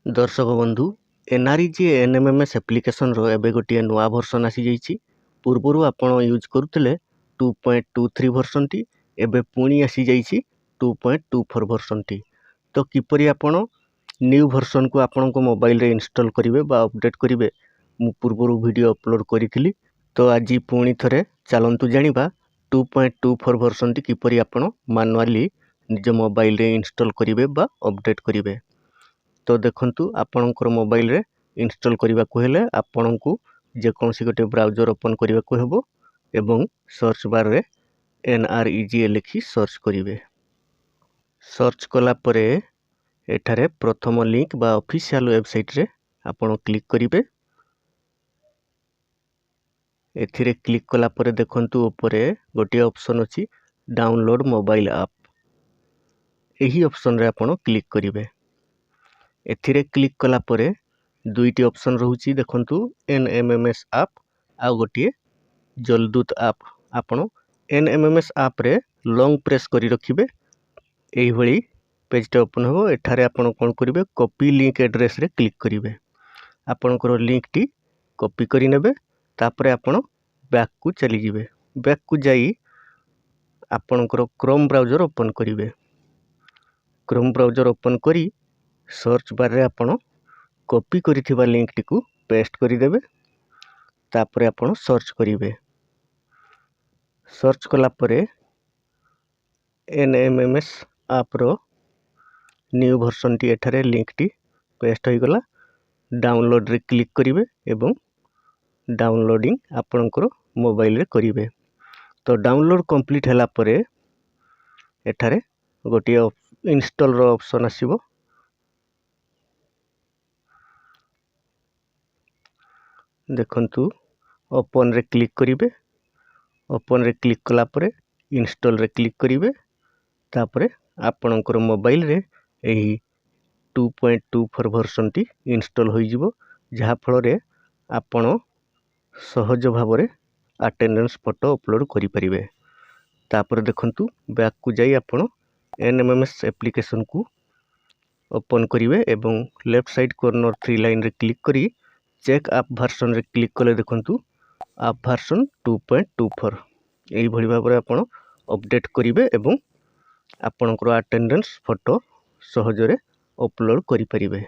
दर्शक बंधु NRG NMIMS application रो एबे गोटे नुआ वर्जन आसी जाइछि। पूर्वरु आपण यूज करुतले 2.23 वर्जन टी एबे पुणी आसी जाइछि 2.24 वर्जन टी। तो किपरि आपण न्यू वर्जन को आपण को मोबाइल रे इंस्टॉल करिवे बा अपडेट करिवे मु पूर्वरु वीडियो अपलोड करिथिली। तो आज पुणी थरे चलंतु जानिबा 2.24 वर्जन टी किपरि आपण मैनुअली निज मोबाइल रे इंस्टॉल करिवे बा अपडेट करिवे। तो देखंतु आपणकर मोबाइल रे इंस्टॉल करबा को हेले आपणकु जे कोनसी गोटे ब्राउजर ओपन करबा को हेबो एवं सर्च बार रे nrrga लिखि सर्च करिवे। सर्च कला परे एठारे प्रथम लिंक बा ऑफिशियल वेबसाइट रे आपण क्लिक करिवे। एथिरे क्लिक कला परे देखंतु ऊपरे गोटे ऑप्शन अछि डाउनलोड मोबाइल ऐप। एही ऑप्शन रे आपण क्लिक करिवे। एथिरे क्लिक कला परे दुईटी ऑप्शन रहउची देखंतु NMMS ऐप आ गोटे जलदूत ऐप। आपण NMMS ऐप रे लॉन्ग प्रेस करी रखिबे एही भली पेज ओपन हो। एठारे आपण कोन करिवे कॉपी लिंक एड्रेस रे क्लिक करिवे। आपणकर लिंक टी कॉपी करी नेबे तापरे आपण बैक को चली जिवे। बैक को जाई आपणकर क्रोम ब्राउजर ओपन करिवे। क्रोम ब्राउजर ओपन करी सर्च बार रे आपण कॉपी करिथिबा लिंक टी को पेस्ट करि देबे। तापरे आपण सर्च करिवे। सर्च कला परे NMMS ऐप रो न्यू वर्जन टी एठारे लिंक टी पेस्ट होई गला। डाउनलोड रे क्लिक करिवे एवं डाउनलोडिंग आपणकर मोबाइल रे करिवे। तो डाउनलोड कंप्लीट होला परे एठारे गोटे इंस्टॉल रो ऑप्शन आसीबो। देखंतु ओपन रे क्लिक करिवे। ओपन रे क्लिक कला परे इंस्टॉल रे क्लिक करिवे। तापरे आपणकर मोबाइल रे एही 2.24 वर्जन टी इंस्टॉल होई जिवो। जहा फल रे आपण सहज भाबरे अटेंडेंस फोटो अपलोड करि परिवे। तापरे देखंतु बैक को जाई आपण NMMS एप्लिकेशन को ओपन करिवे एवं लेफ्ट साइड कॉर्नर 3 लाइन रे क्लिक करी चेक ऐप वर्जन रे क्लिक कले देखंतु ऐप वर्जन 2.24 एही भली भाबरे आपण अपडेट करिवे एवं आपणकर अटेंडेंस फोटो सहजरे अपलोड करि परिवे।